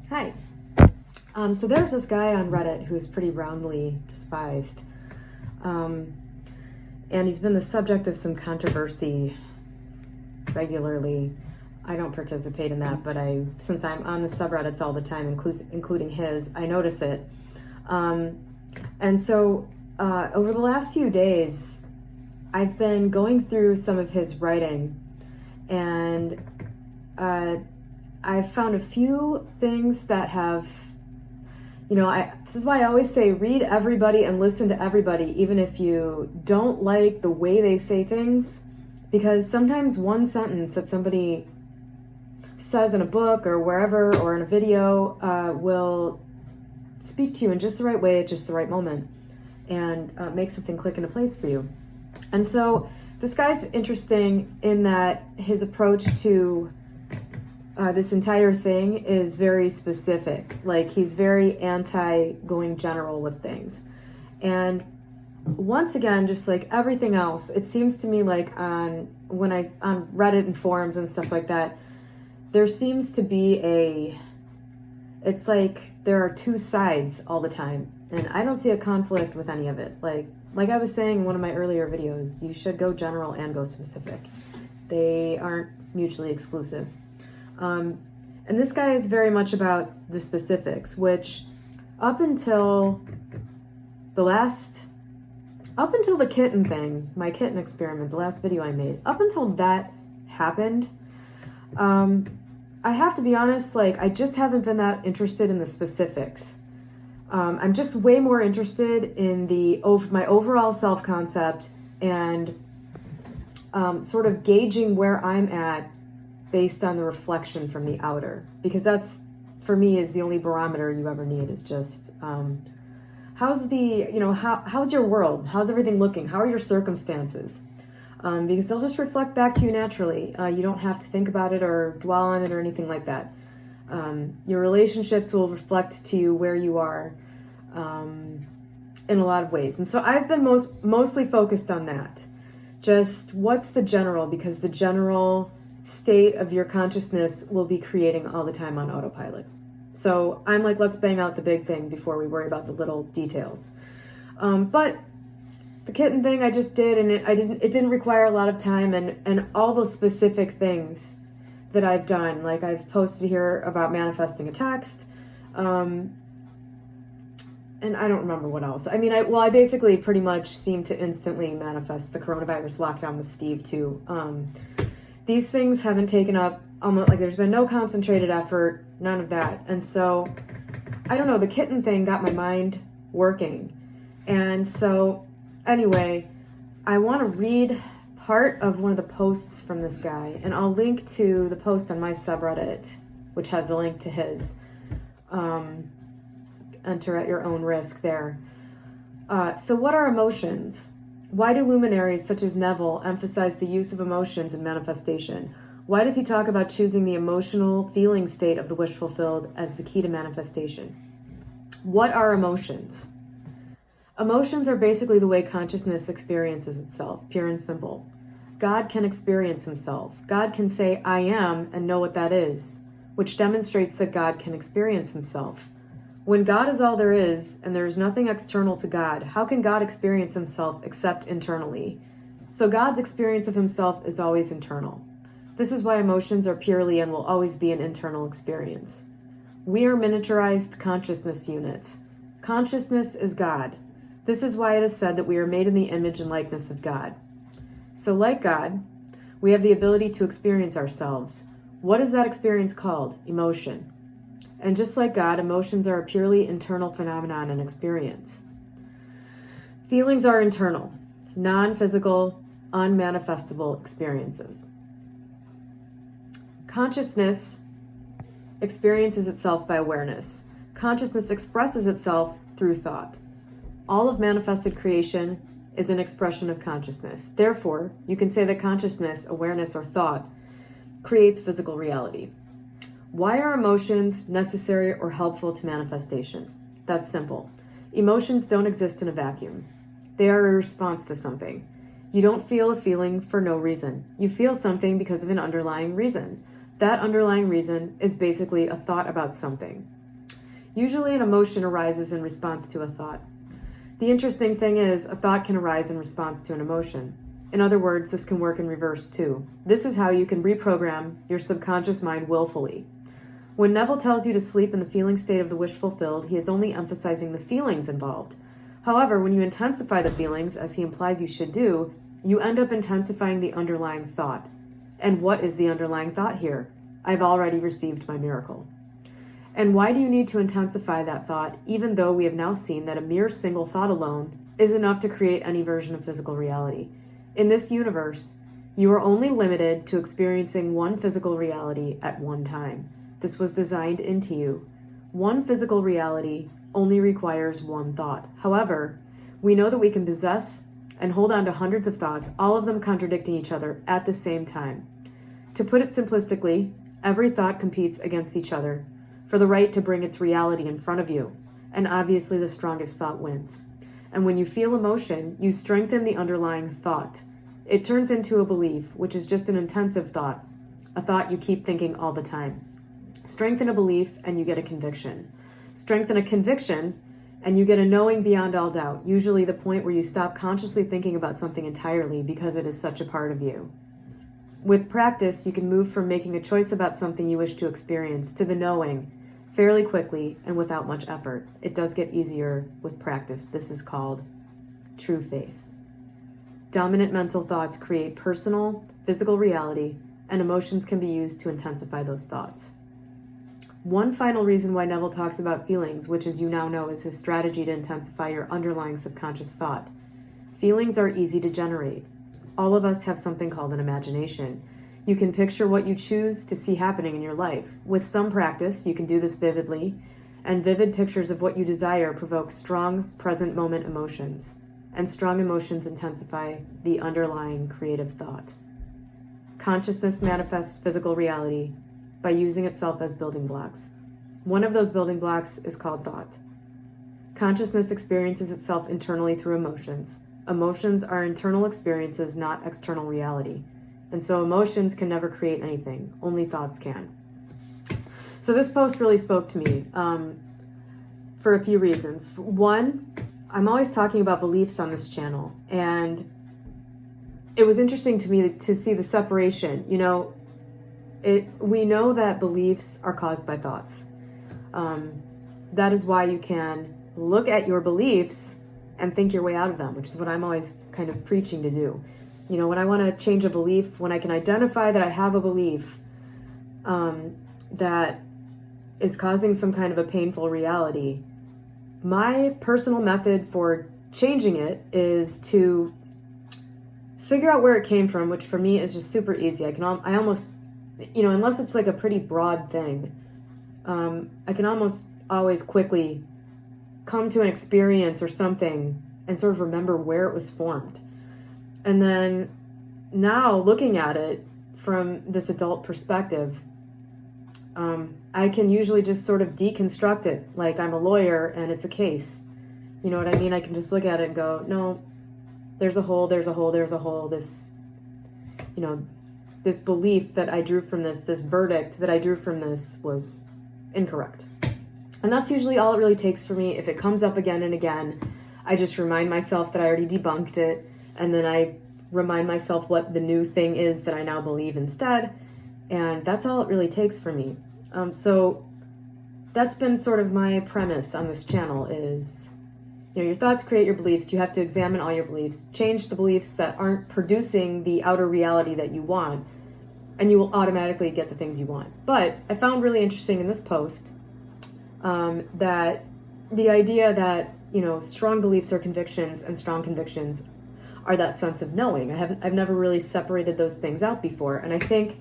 Hi. So there's this guy on Reddit who's pretty roundly despised. And he's been the subject of some controversy regularly. I don't participate in that, but since I'm on the subreddits all the time, including his, I notice it. And so over the last few days, I've been going through some of his writing, and I've found a few things that have, this is why I always say read everybody and listen to everybody, even if you don't like the way they say things, because sometimes one sentence that somebody says in a book or wherever or in a video will speak to you in just the right way at just the right moment and make something click into place for you. And so this guy's interesting in that his approach to this entire thing is very specific. Like, he's very anti going general with things. And once again, just like everything else, it seems to me like on Reddit and forums and stuff like that, there seems to be it's like there are two sides all the time. And I don't see a conflict with any of it. Like I was saying in one of my earlier videos, you should go general and go specific. They aren't mutually exclusive. And this guy is very much about the specifics, which up until the kitten thing, my kitten experiment, the last video I made, up until that happened, I have to be honest, I just haven't been that interested in the specifics. I'm just way more interested in my overall self-concept and sort of gauging where I'm at based on the reflection from the outer, because that's, for me, is the only barometer you ever need. Is just how's your world? How's everything looking? How are your circumstances? Because they'll just reflect back to you naturally. You don't have to think about it or dwell on it or anything like that. Your relationships will reflect to you where you are in a lot of ways. And so I've been mostly focused on that. Just what's the general, because the general state of your consciousness will be creating all the time on autopilot. So I'm like, let's bang out the big thing before we worry about the little details. But the kitten thing I just did, and it didn't require a lot of time, and all the specific things that I've done, like I've posted here about manifesting a text, and I don't remember what else. I mean, I basically pretty much seem to instantly manifest the coronavirus lockdown with Steve too. These things haven't taken up almost, there's been no concentrated effort, none of that. And so, I don't know, the kitten thing got my mind working. And so, anyway, I want to read part of one of the posts from this guy, and I'll link to the post on my subreddit, which has a link to his. Enter at your own risk there. So what are emotions? Why do luminaries such as Neville emphasize the use of emotions in manifestation? Why does he talk about choosing the emotional feeling state of the wish fulfilled as the key to manifestation? What are emotions? Emotions are basically the way consciousness experiences itself, pure and simple. God can experience himself. God can say, I am, and know what that is, which demonstrates that God can experience himself. When God is all there is, and there is nothing external to God, how can God experience himself except internally? So God's experience of himself is always internal. This is why emotions are purely and will always be an internal experience. We are miniaturized consciousness units. Consciousness is God. This is why it is said that we are made in the image and likeness of God. So like God, we have the ability to experience ourselves. What is that experience called? Emotion. And just like God, emotions are a purely internal phenomenon and experience. Feelings are internal, non-physical, unmanifestable experiences. Consciousness experiences itself by awareness. Consciousness expresses itself through thought. All of manifested creation is an expression of consciousness. Therefore, you can say that consciousness, awareness, or thought creates physical reality. Why are emotions necessary or helpful to manifestation? That's simple. Emotions don't exist in a vacuum. They are a response to something. You don't feel a feeling for no reason. You feel something because of an underlying reason. That underlying reason is basically a thought about something. Usually an emotion arises in response to a thought. The interesting thing is, a thought can arise in response to an emotion. In other words, this can work in reverse too. This is how you can reprogram your subconscious mind willfully. When Neville tells you to sleep in the feeling state of the wish fulfilled, he is only emphasizing the feelings involved. However, when you intensify the feelings, as he implies you should do, you end up intensifying the underlying thought. And what is the underlying thought here? I've already received my miracle. And why do you need to intensify that thought, even though we have now seen that a mere single thought alone is enough to create any version of physical reality? In this universe, you are only limited to experiencing one physical reality at one time. This was designed into you. One physical reality only requires one thought. However, we know that we can possess and hold on to hundreds of thoughts, all of them contradicting each other at the same time. To put it simplistically, every thought competes against each other for the right to bring its reality in front of you, and obviously the strongest thought wins. And when you feel emotion, you strengthen the underlying thought. It turns into a belief, which is just an intensive thought, a thought you keep thinking all the time. Strengthen a belief and you get a conviction. Strengthen a conviction and you get a knowing beyond all doubt, usually the point where you stop consciously thinking about something entirely because it is such a part of you. With practice, you can move from making a choice about something you wish to experience to the knowing fairly quickly and without much effort. It does get easier with practice. This is called true faith. Dominant mental thoughts create personal, physical reality, and emotions can be used to intensify those thoughts. One final reason why Neville talks about feelings, which as you now know is his strategy to intensify your underlying subconscious thought. Feelings are easy to generate. All of us have something called an imagination. You can picture what you choose to see happening in your life. With some practice, you can do this vividly, and vivid pictures of what you desire provoke strong, present moment emotions, and strong emotions intensify the underlying creative thought. Consciousness manifests physical reality by using itself as building blocks. One of those building blocks is called thought. Consciousness experiences itself internally through emotions. Emotions are internal experiences, not external reality. And so emotions can never create anything, only thoughts can. So this post really spoke to me for a few reasons. One, I'm always talking about beliefs on this channel, and it was interesting to me to see the separation. We know that beliefs are caused by thoughts. That is why you can look at your beliefs and think your way out of them, which is what I'm always kind of preaching to do. When I want to change a belief, when I can identify that I have a belief that is causing some kind of a painful reality, my personal method for changing it is to figure out where it came from, which for me is just super easy. I almost, unless it's like a pretty broad thing, I can almost always quickly come to an experience or something and sort of remember where it was formed. And then now looking at it from this adult perspective, I can usually just sort of deconstruct it like I'm a lawyer and it's a case. You know what I mean? I can just look at it and go, no, there's a hole, there's a hole, there's a hole. This belief that I drew from this verdict that I drew from this was incorrect. And that's usually all it really takes for me. If it comes up again and again, I just remind myself that I already debunked it. And then I remind myself what the new thing is that I now believe instead. And that's all it really takes for me. So that's been sort of my premise on this channel is, your thoughts create your beliefs. You have to examine all your beliefs, change the beliefs that aren't producing the outer reality that you want, and you will automatically get the things you want. But I found really interesting in this post that the idea that, strong beliefs are convictions and strong convictions are that sense of knowing. I've never really separated those things out before. And I think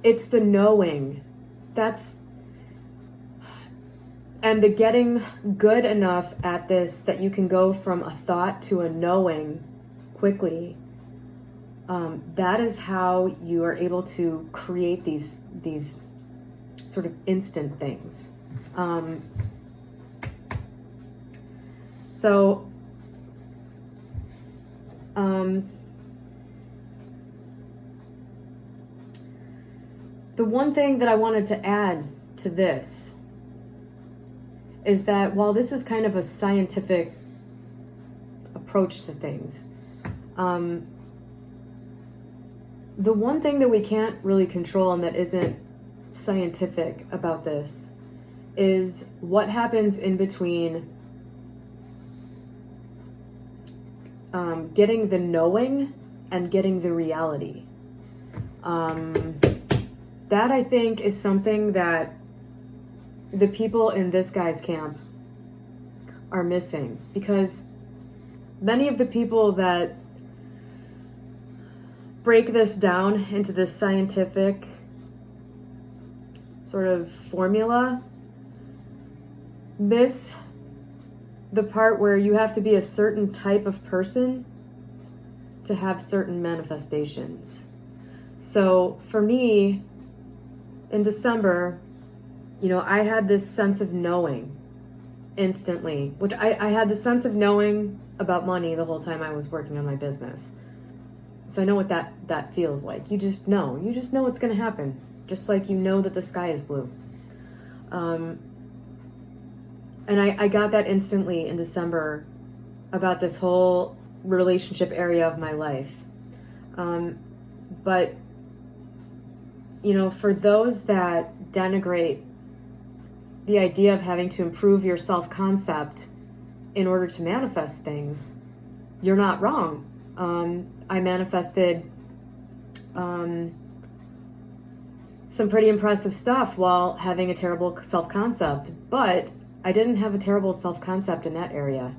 it's the knowing and the getting good enough at this that you can go from a thought to a knowing quickly. That is how you are able to create these sort of instant things. the one thing that I wanted to add to this is that while this is kind of a scientific approach to things, the one thing that we can't really control and that isn't scientific about this is what happens in between getting the knowing and getting the reality. That I think is something that the people in this guy's camp are missing, because many of the people that break this down into this scientific sort of formula miss the part where you have to be a certain type of person to have certain manifestations. So for me, in December, I had this sense of knowing instantly, which I had the sense of knowing about money the whole time I was working on my business. So I know what that feels like. You just know what's going to happen, just like you know that the sky is blue. And I got that instantly in December about this whole relationship area of my life. But, for those that denigrate the idea of having to improve your self-concept in order to manifest things, you're not wrong. I manifested some pretty impressive stuff while having a terrible self-concept, but I didn't have a terrible self-concept in that area.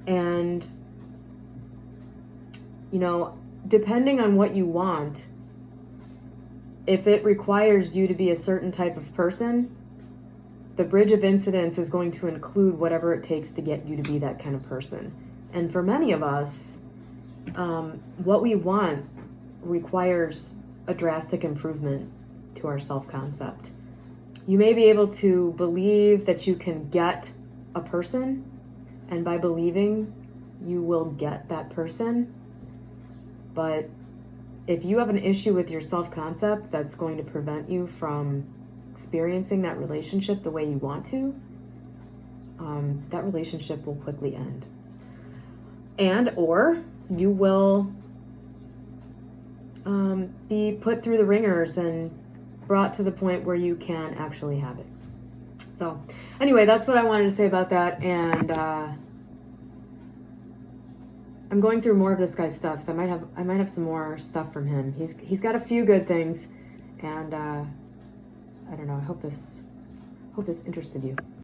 And, depending on what you want, if it requires you to be a certain type of person, the bridge of incidence is going to include whatever it takes to get you to be that kind of person. And for many of us, what we want requires a drastic improvement to our self-concept. You may be able to believe that you can get a person, and by believing you will get that person. But if you have an issue with your self-concept that's going to prevent you from experiencing that relationship the way you want to, that relationship will quickly end. Or you will be put through the ringers and brought to the point where you can actually have it. So anyway, that's what I wanted to say about that. And I'm going through more of this guy's stuff, so I might have some more stuff from him. He's got a few good things, and I don't know. I hope this interested you.